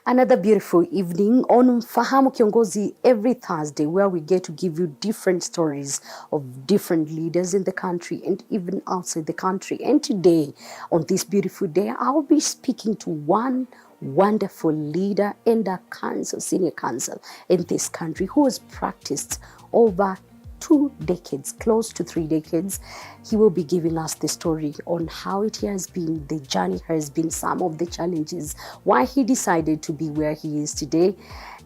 Another beautiful evening on Mfahamu Kiongozi every Thursday, where we get to give you different stories of different leaders in the country and even outside the country. And today, on this beautiful day, I'll be speaking to one wonderful leader and a senior counsel in this country who has practiced over 2 decades, close to 3 decades. He will be giving us the story on how it has been, the journey has been, some of the challenges, why he decided to be where he is today.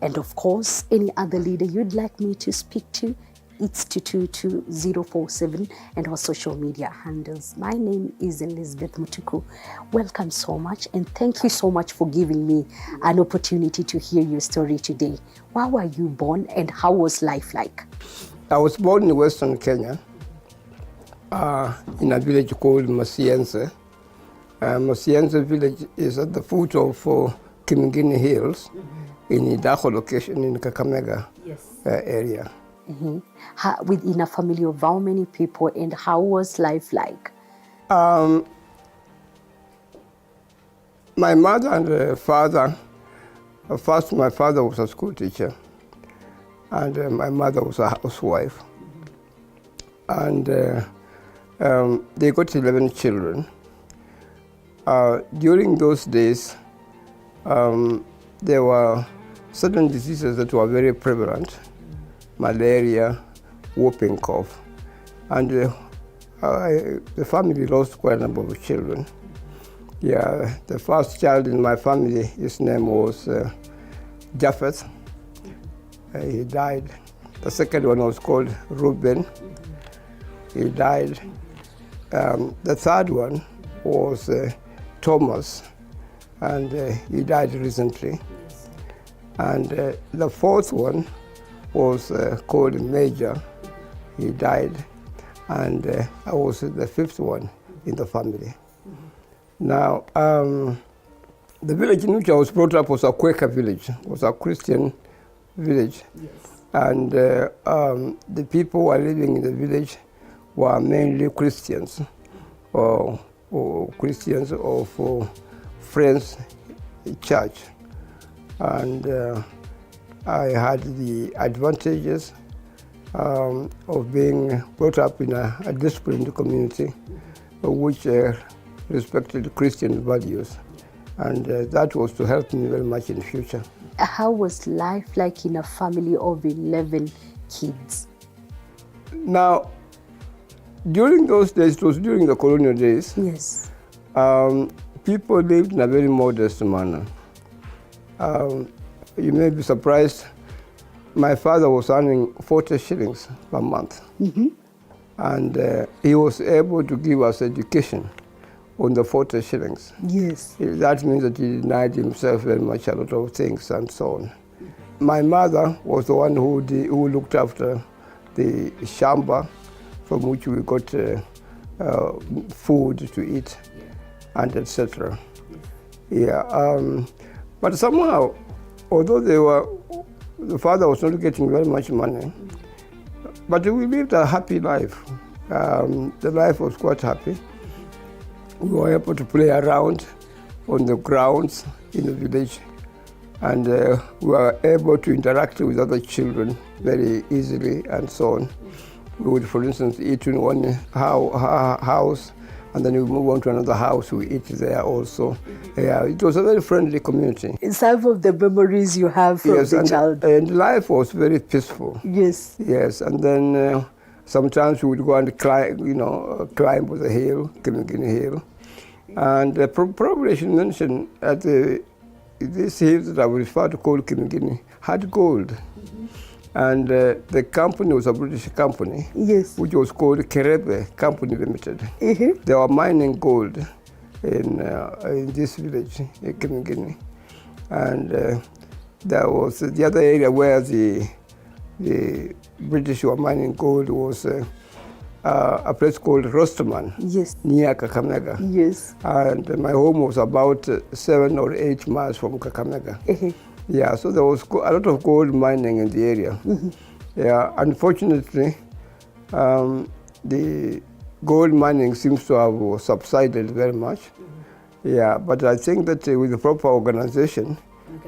And of course, any other leader you'd like me to speak to, it's 222047 and our social media handles. My name is Elizabeth Mutuku. Welcome so much, and thank you so much for giving me an opportunity to hear your story today. Where were you born and how was life like? I was born in Western Kenya, in a village called Masiense. Masiense village is at the foot of Kimingini Hills, in Idaho location in Kakamega area. Within a family of how many people, and how was life like? My mother and father, first my father was a school teacher, and my mother was a housewife. And they got 11 children. During those days, there were certain diseases that were very prevalent: malaria, whooping cough. And the family lost quite a number of children. Yeah, the first child in my family, his name was Japheth. He died. The second one was called Reuben. He died. The third one was Thomas, and he died recently. And the fourth one was called Major. He died. And I was the fifth one in the family. Now, the village in which I was brought up was a Quaker village, was a Christian village. And the people who were living in the village were mainly Christians, or Christians of Friends Church. And I had the advantages of being brought up in a disciplined community which respected Christian values. And that was to help me very much in the future. How was life like in a family of 11 kids? Now, during those days, it was during the colonial days, Yes. People lived in a very modest manner. You may be surprised, my father was earning 40 shillings per month. And he was able to give us education on the 40 shillings. Yes. That means that he denied himself very much a lot of things and so on. My mother was the one who looked after the shamba from which we got food to eat, and etc. But somehow, although the father was not getting very much money, but we lived a happy life. The life was quite happy. We were able to play around on the grounds in the village, and we were able to interact with other children very easily and so on. We would, for instance, eat in one house, and then we move on to another house, we eat there also. Yeah, it was a very friendly community. Some of the memories you have from the childhood. And life was very peaceful. Yes. Yes, and then sometimes we would go and climb with the hill, Kimingini Hill. And probably I should mention that this hill that I would refer to called Kimingini had gold. And the company was a British company, Yes. which was called Kerebe Company Limited. They were mining gold in this village, Kimingini. And there was the other area where the British were mining gold was a place called Rosterman, Yes. near Kakamega. Yes. And my home was about 7 or 8 miles from Kakamega. Yeah, so there was a lot of gold mining in the area. Yeah, unfortunately, the gold mining seems to have subsided very much. Yeah, but I think that with the proper organization,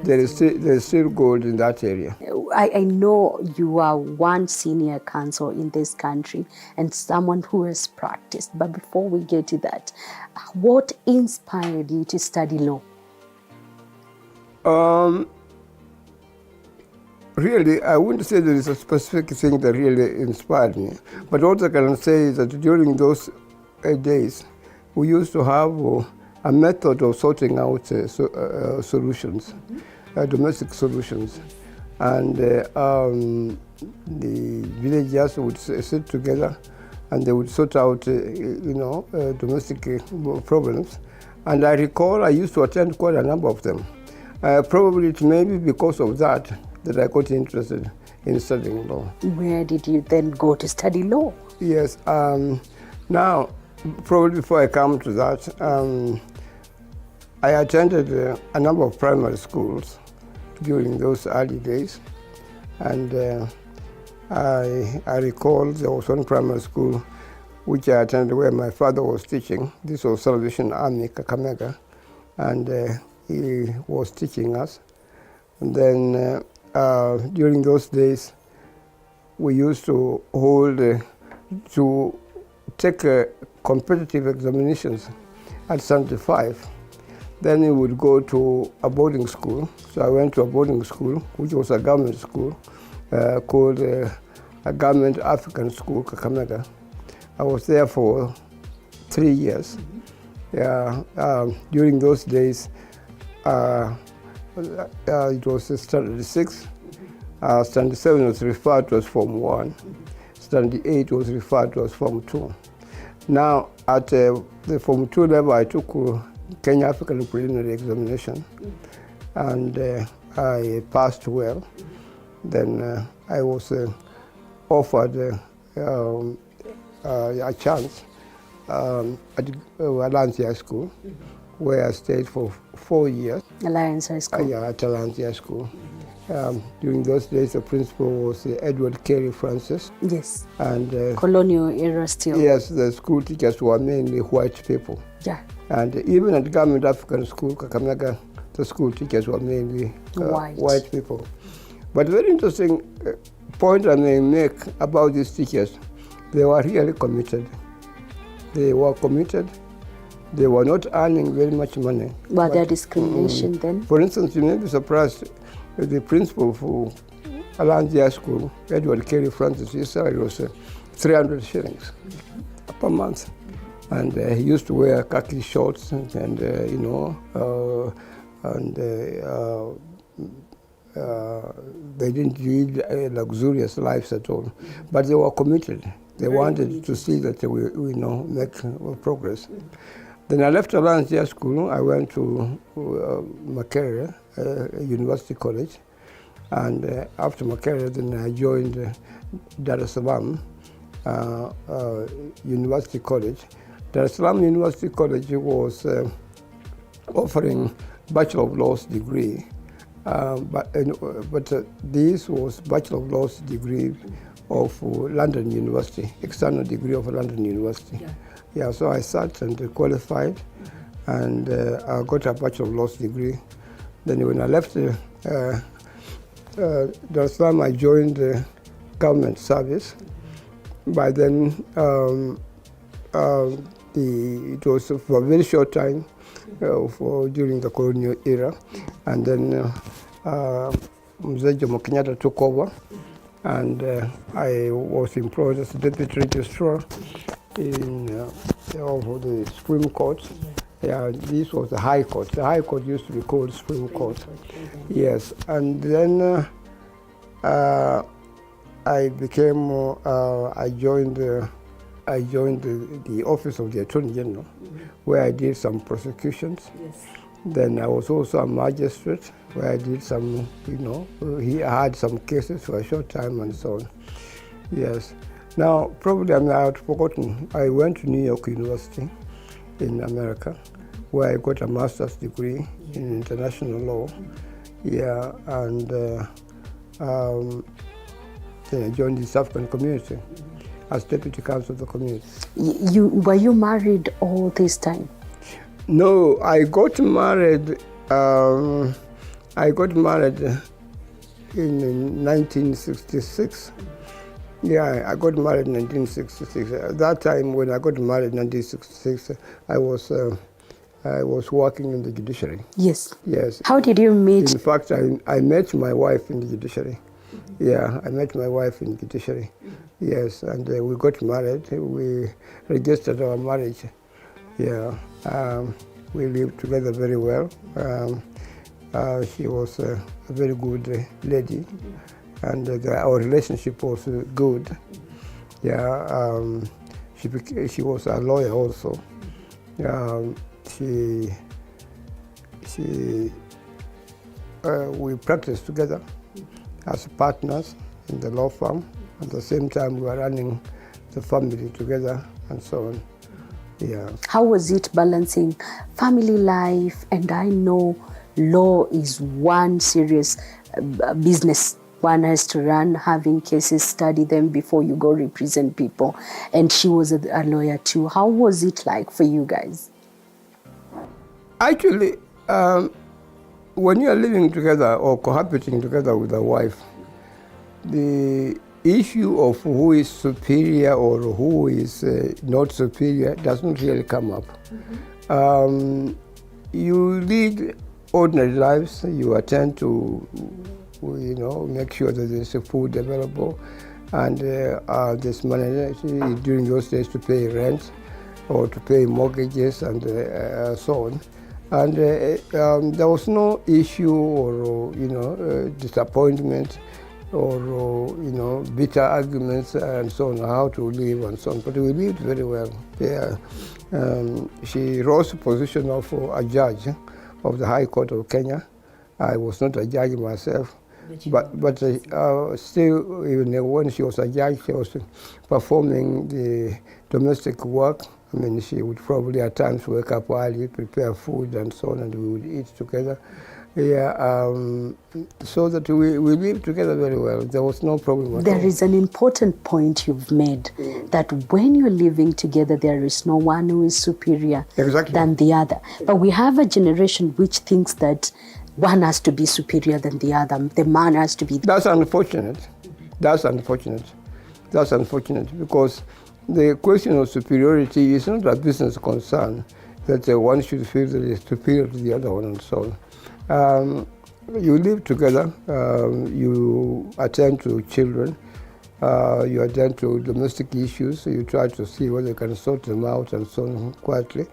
there is still gold in that area. I know you are one senior counsel in this country and someone who has practiced. But before we get to that, what inspired you to study law? Really, I wouldn't say there is a specific thing that really inspired me. But what I can say is that during those days, we used to have a method of sorting out solutions, domestic solutions. And the villagers would sit together and they would sort out, domestic problems. And I recall I used to attend quite a number of them. Probably it may be because of that I got interested in studying law. Where did you then go to study law? Yes, now, probably before I come to that, I attended a number of primary schools during those early days. And I recall there was one primary school which I attended where my father was teaching. This was Salvation Army, Kakamega, and he was teaching us. And then during those days, we used to hold, to take competitive examinations at 75. Then we would go to a boarding school. So I went to a boarding school, which was a government school, called a Government African School, Kakamega. I was there for 3 years. During those days, it was Standard 6. Standard 7 was referred to as Form 1. Standard 8 was referred to as Form 2. Now, at the Form 2 level, I took Kenya African Preliminary Examination, and I passed well. Then I was offered a chance at Alliance High School, where I stayed for 4 years. Alliance High School? Yeah, at Alliance High School. During those days, the principal was Edward Carey Francis. Yes. And colonial era still. Yes, the school teachers were mainly white people. Yeah. And even at Government African School, Kakamega, the school teachers were mainly white people. But very interesting point I may make about these teachers, they were really committed. They were committed. They were not earning very much money. Was there discrimination then? For instance, you may be surprised, the principal for Alliance High School, Edward Carey Francis, his salary was 300 shillings per month. And he used to wear khaki shorts and they didn't lead luxurious lives at all. But they were committed. They wanted to see that we make progress. Then I left Alliance High School. I went to Makerere University College. And after Makerere, then I joined Dar es Salaam University College. Dar es Salaam University College was offering Bachelor of Laws degree, but this was Bachelor of Laws degree of London University, external degree of London University. Yeah, so I sat and qualified, and I got a Bachelor of Laws degree. Then when I left Dar es Salaam, I joined government service. By then, it was for a very short time during the colonial era, and then Mzee Jomo Kenyatta took over, and I was employed as deputy registrar of the Supreme Court. Yeah, this was the High Court. The High Court used to be called Supreme Court. Yes, and then I joined the office of the Attorney General, where I did some prosecutions. Yes. Then I was also a magistrate, where I did some, I had some cases for a short time and so on. Yes. Now, probably I had forgotten, I went to New York University in America, where I got a master's degree in international law. Yeah, and then I joined the South African community as deputy counsel of the community. Were you married all this time? No, I got married I got married in 1966. Yeah, I got married in 1966. At that time, when I got married in 1966, I was working in the judiciary. Yes. Yes. How did you meet? In fact, I met my wife in the judiciary. Yeah, I met my wife in the judiciary. Yes, and we got married. We registered our marriage. Yeah, we lived together very well. She was a very good lady, and our relationship was good. Yeah, she was a lawyer also. We practiced together as partners in the law firm. At the same time, we were running the family together and so on. Yeah. How was it balancing family life? And I know law is one serious business. One has to run, having cases, study them before you go represent people. And she was a lawyer too. How was it like for you guys? Actually, when you are living together or cohabiting together with a wife, the issue of who is superior or who is not superior doesn't really come up. You lead ordinary lives. You attend to, make sure that there's food available, and there's money during those days to pay rent or to pay mortgages and so on. And there was no issue or disappointment or bitter arguments and so on, how to live and so on. But we lived very well. Yeah. She rose to the position of a judge of the High Court of Kenya. I was not a judge myself, but still, even when she was a judge, she was performing the domestic work. I mean, she would probably at times wake up early, prepare food and so on, and we would eat together. Yeah, so that we lived together very well. There was no problem at all. There is an important point you've made, that when you're living together, there is no one who is superior than the other. But we have a generation which thinks that one has to be superior than the other. The man has to be... That's unfortunate. That's unfortunate. That's unfortunate, because the question of superiority is not a business concern, that one should feel that is superior to the other one and so on. You live together, you attend to children, you attend to domestic issues, you try to see whether you can sort them out and so on quietly.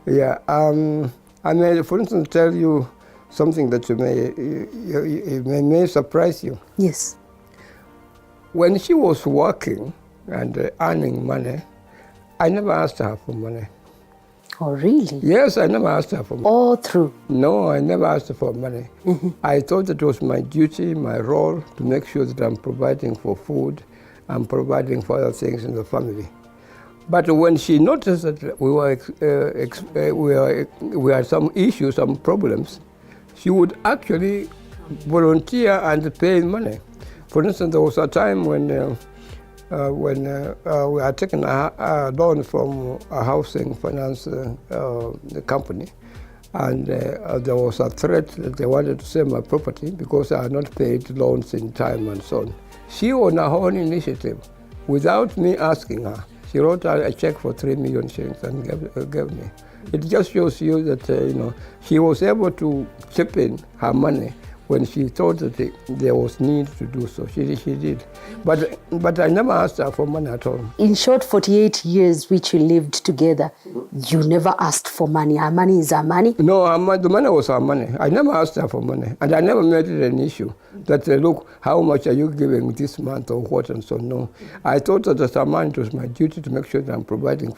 Yeah, I may, for instance, tell you something that may surprise you. Yes. When she was working and earning money, I never asked her for money. Oh, really? Yes, I never asked her for money. All through? No, I never asked her for money. I thought it was my duty, my role, to make sure that I'm providing for food, I'm providing for other things in the family. But when she noticed that we had some issues, some problems, she would actually volunteer and pay money. For instance, there was a time when we had taken a loan from a housing finance company, and there was a threat that they wanted to sell my property because I had not paid loans in time and so on. She, on her own initiative, without me asking her, she wrote out a check for 3 million shillings and gave me. It just shows you that she was able to chip in her money when she thought that there was need to do so. She did. But I never asked her for money at all. In short, 48 years which you lived together, you never asked for money. Her money is her money? No, the money was her money. I never asked her for money. And I never made it an issue that, look, how much are you giving this month or what and so on. No. I thought that as a man, it was my duty to make sure that I'm providing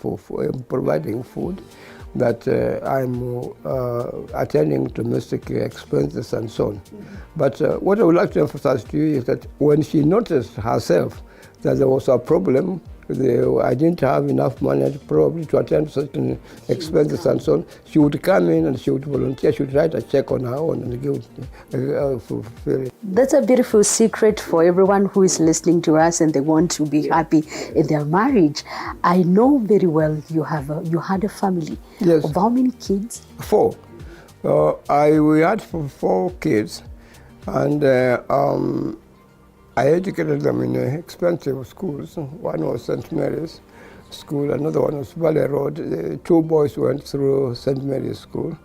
food, that I'm attending to domestic expenses and so on. But what I would like to emphasize to you is that when she noticed herself that there was a problem, I didn't have enough money probably to attend to certain expenses and so on, she would come in and she would volunteer, she would write a check on her own and give fulfill it. That's a beautiful secret for everyone who is listening to us and they want to be happy in their marriage. I know very well you had a family. Yes. Of how many kids? 4. We had 4 kids. And I educated them in expensive schools. One was St. Mary's School, another one was Valley Road. Two boys went through St. Mary's School,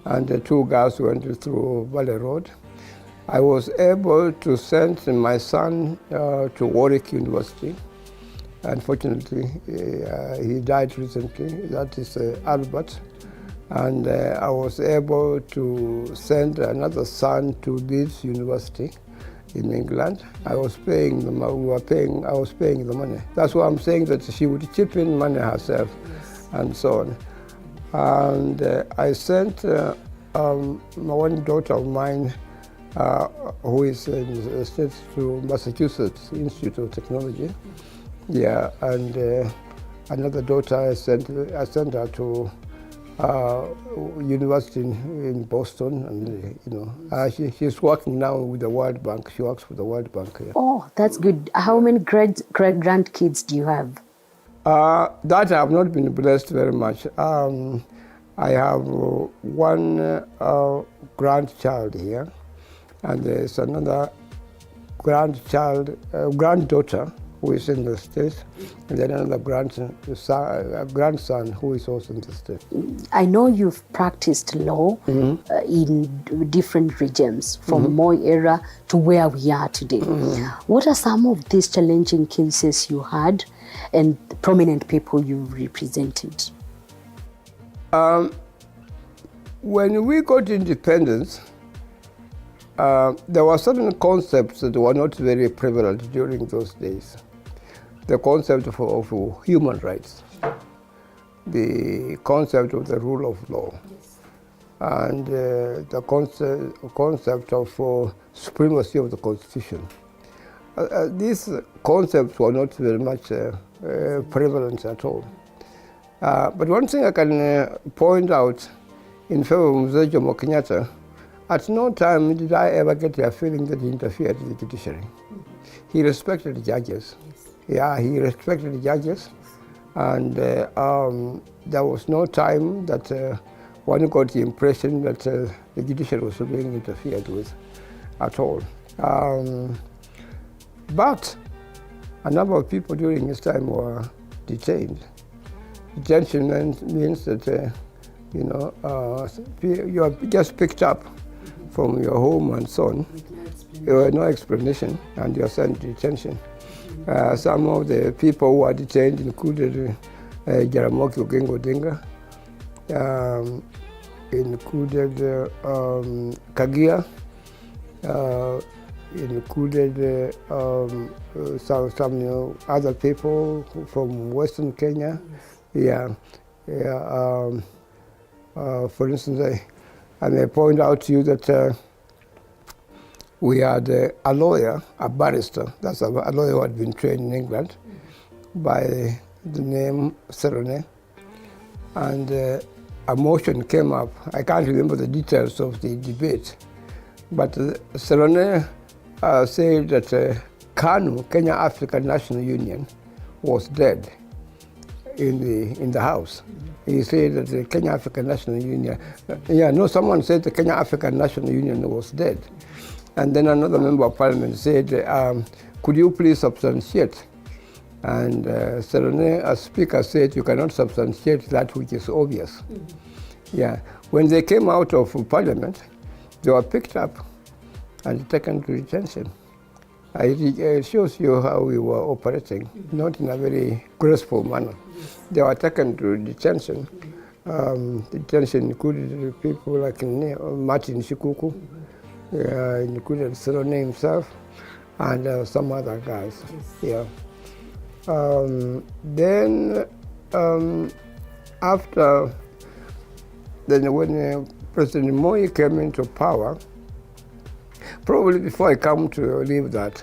and the two girls went through Valley Road. I was able to send my son to Warwick University. Unfortunately, he died recently. That is Albert. And I was able to send another son to Leeds University in England. I was paying them. I was paying the money. That's why I'm saying that she would chip in money herself, and so on. And I sent one daughter of mine, who is in the States, to Massachusetts Institute of Technology. Yeah, and another daughter I sent her to university in Boston, and she's working now with the World Bank. She works for the World Bank here. Oh, that's good. How many grandkids do you have? That I have not been blessed very much. I have one grandchild here, and there's another granddaughter who is in the States, and then another grandson who is also in the States. I know you've practiced law in different regions, from Moi era to where we are today. What are some of these challenging cases you had and prominent people you represented? When we got independence, there were certain concepts that were not very prevalent during those days. The concept of human rights, the concept of the rule of law, and the concept of supremacy of the Constitution. These concepts were not very much prevalent at all. But one thing I can point out in favor of Mzee Jomo Kenyatta, at no time did I ever get a feeling that he interfered in the judiciary. He respected the judges. Yeah, he respected the judges, and there was no time that one got the impression that the judiciary was being interfered with at all. But a number of people during his time were detained. Detention means that you are just picked up from your home and so on. There was no explanation, and you are sent to detention. Some of the people who were detained included Jaramogi Oginga Odinga, included Kagia, included some other people from Western Kenya. For instance, I may point out to you that we had a lawyer, a barrister, that's a lawyer who had been trained in England by the name Serone, and a motion came up. I can't remember the details of the debate, but Serone said that KANU, Kenya African National Union, was dead in the House. He said that the Kenya African National Union, someone said the Kenya African National Union was dead. And then another member of parliament said, could you please substantiate? And Serone, as speaker, said, you cannot substantiate that which is obvious. Yeah. When they came out of parliament, they were picked up and taken to detention. It shows you how we were operating, not in a very graceful manner. They were taken to detention. Detention included people like Martin Shikuku, included Serone himself, and some other guys. Yeah. Then when President Moi came into power, probably before I come to leave that,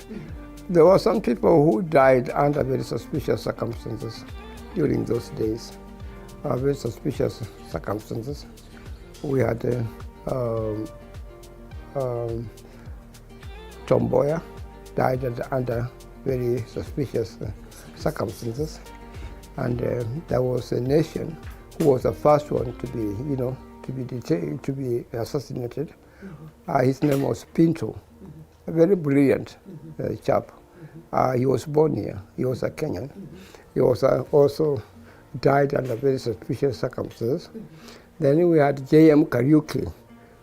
there were some people who died under very suspicious circumstances during those days. Very suspicious circumstances. We had Tomboya died under very suspicious circumstances, and there was a nation who was the first one to be, to be detained, to be assassinated, His name was Pinto, a very brilliant chap. He was born here. He was a Kenyan. He was also died under very suspicious circumstances. Then we had J.M. Kariuki,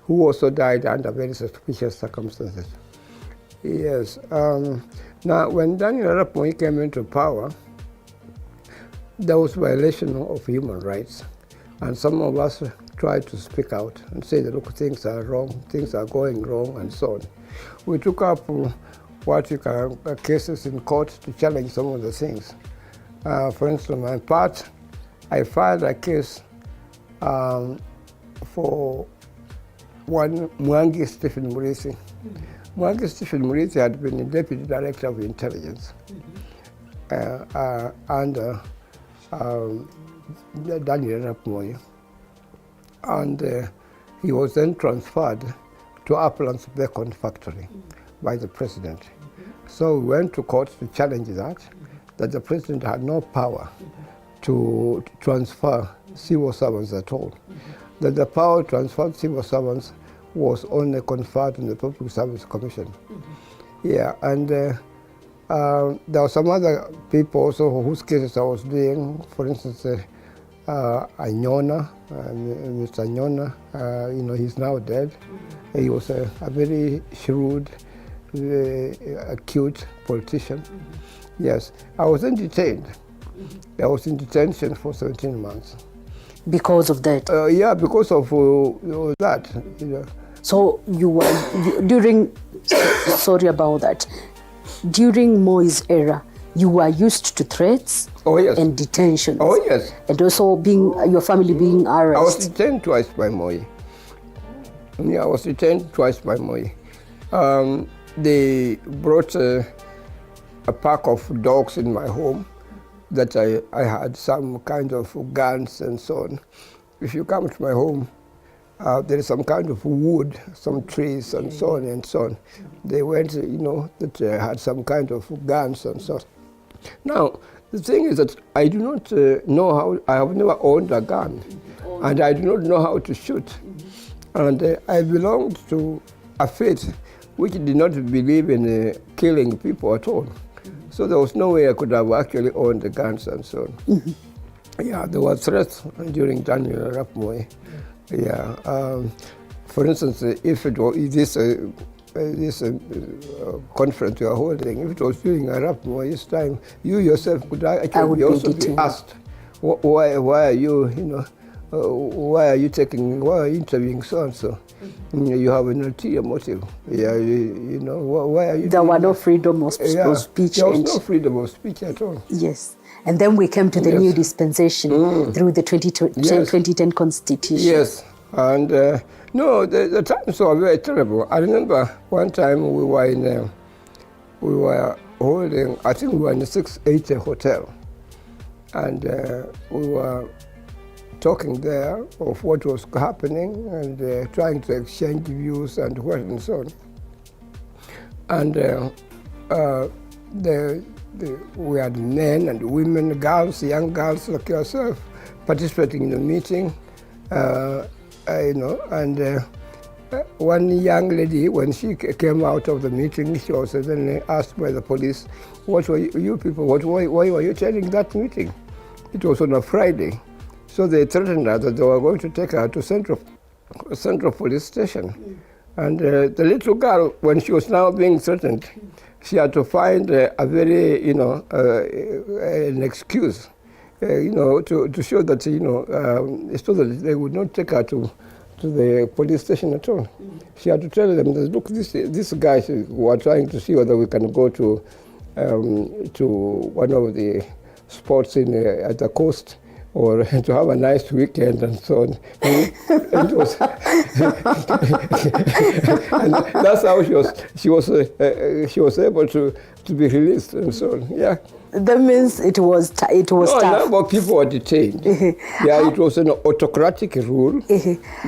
who also died under very suspicious circumstances. Yes. Now, when Daniel Arap Moi came into power, there was violation of human rights. And some of us tried to speak out and say that, look, things are wrong, things are going wrong, and so on. We took up what you call cases in court to challenge some of the things. For instance, on my part, I filed a case for one Mwangi Stephen Murithi. Mwangi Stephen Murithi had been the Deputy Director of Intelligence under Daniel Arap Moi. And he was then transferred to Uplands Bacon Factory by the President. So we went to court to challenge that the President had no power to transfer civil servants at all. That the power to transfer civil servants was only conferred on the Public Service Commission. Yeah, and there were some other people also whose cases I was doing. For instance, Anyona, Mr. Anyona, he's now dead. He was a very shrewd, acute politician. Yes, I was then detained. I was in detention for 17 months. Because of that? Yeah, because of that. So you were, during, sorry about that, during Moi's era, you were used to threats and detentions. Oh, yes. And also your family being arrested. I was detained twice by Moi. Yeah, I was detained twice by Moi. They brought a pack of dogs in my home that I had some kind of guns and so on. If you come to my home, there is some kind of wood, some trees and so on and so on. They went, that had some kind of guns and so on. Now, the thing is that I do not know how, I have never owned a gun, and I do not know how to shoot. And I belonged to a faith which did not believe in killing people at all. So there was no way I could have actually owned the guns and so on. Yeah, there were threats during Daniel Arap Moi. Yeah, for instance, if it was this conference you are holding, if it was during Arap Moi's time, you yourself could actually also be asked, why are you, why are you interviewing so and so? You have an ulterior motive. Yeah, why are you? There were no freedom of speech. There was no freedom of speech at all. Yes. And then we came to the new dispensation through the 2010 Constitution. Yes. And no, the times were very terrible. I remember one time we were holding, I think we were in the 680 hotel. And we were talking there of what was happening and trying to exchange views and what and so on. And we had men and women, girls, young girls like yourself, participating in the meeting, and one young lady, when she came out of the meeting, she was then asked by the police, what were you people, why were you attending that meeting? It was on a Friday. So they threatened her that they were going to take her to Central Police Station. And the little girl, when she was now being threatened, she had to find a very, an excuse, to show that, so that they would not take her to the police station at all. She had to tell them that, look, these guys were trying to see whether we can go to one of the spots at the coast, or to have a nice weekend and so on. And that's how she was able to be released and so on. Yeah. That means it was tough. A number of people were detained. Yeah, it was an autocratic rule.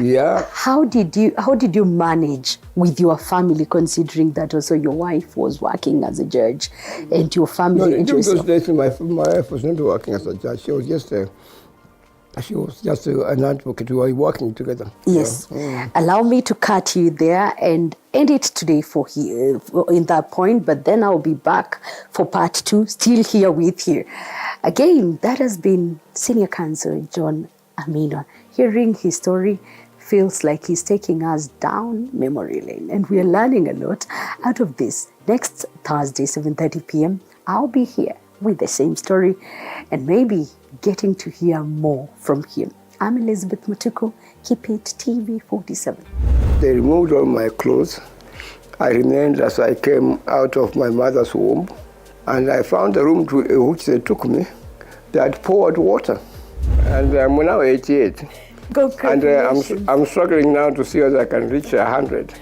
Yeah. How did you manage with your family, considering that also your wife was working as a judge and your family? No, in those days, my wife was not working as a judge. She was just She was just an advocate. We were working together. Yes. Allow me to cut you there and end it today in that point, but then I'll be back for part 2, still here with you. Again, that has been Senior Counsel John Khaminwa. Hearing his story feels like he's taking us down memory lane, and we are learning a lot out of this. Next Thursday, 7:30 p.m., I'll be here with the same story and maybe getting to hear more from him. I'm Elizabeth Matuko. Keep it TV 47. They removed all my clothes. I remained as I came out of my mother's womb, and I found the room to which they took me. They had poured water, and I'm now 88. Congratulations. And I'm struggling now to see whether I can reach 100.